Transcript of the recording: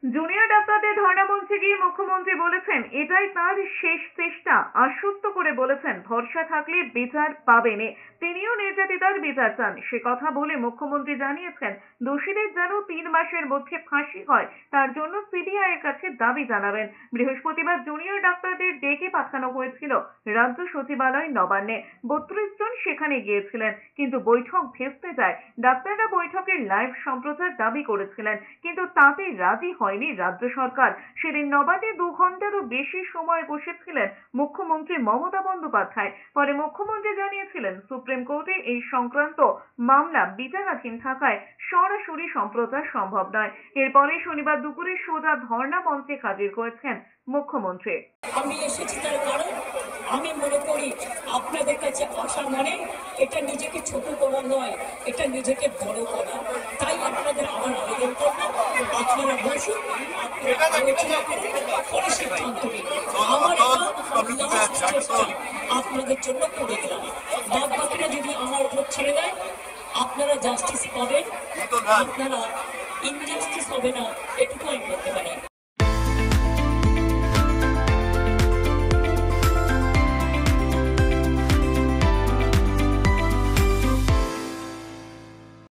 Junior ডাক্তারদের ধর্ণা মঞ্চে গিয়ে মুখ্যমন্ত্রী বলেছেন এটাই তার শেষ চেষ্টা। আশ্বস্ত করে বলেছেন ভরসা থাকলে বিচার পাবেন। তিনিও নির্যাতিতার বিচার চান। সে কথা বলে মুখ্যমন্ত্রী জানিয়েছেন দোষীদের যেন ৩ মাসের মধ্যে ফাঁসি হয় তার জন্য সিবিআই এর কাছে দাবি জানাবেন। বৃহস্পতিবার জুনিয়র ডাক্তারদের ডেকে পাঠানো হয়েছিল রাজ্য সচিবালয় নবান্নে। ৩২ জন সেখানে গিয়েছিলেন, কিন্তু বৈঠক ভেস্তে যায়। ডাক্তাররা বৈঠকের লাইভ সম্প্রচার দাবি করেছিলেন, কিন্তু তাতে রাজি হয়নি রাজ্য সরকার। সেদিন নবান্নে 2 ঘন্টারও বেশি সময় বসেছিলেন মুখ্যমন্ত্রী মমতা বন্দ্যোপাধ্যায়। পরে মুখ্যমন্ত্রী জানিয়েছিলেন সুপ্রিম কোর্টে এই সংক্রান্ত মামলা বিচারাধীন থাকায় সরাসরি সম্প্রচার সম্ভব নয়। এরপরে শনিবার দুপুরে সোজা ধর্ণা মঞ্চে হাজির হয়েছেন মুখ্যমন্ত্রী। আমি এসেছি তার কারণ আমি মনে করি আপনাদের কাছে আসা মানে এটা নিজেকে ছোট করা নয়, এটা নিজেকে বড় করা। তাই আপনাদের আমার আবেদন করব, আপনারা বসুন, আপনারা আলোচনা করুন, পরে সিদ্ধান্ত নিন। আমার আপনাদের জন্য করে দিলাম, বাদ বাকিটা যদি আমার উপর ছেড়ে দেয় আপনারা জাস্টিস পাবেন, আপনারা ইনজাস্টিস হবে না, এটুকু আমি বলতে পারি।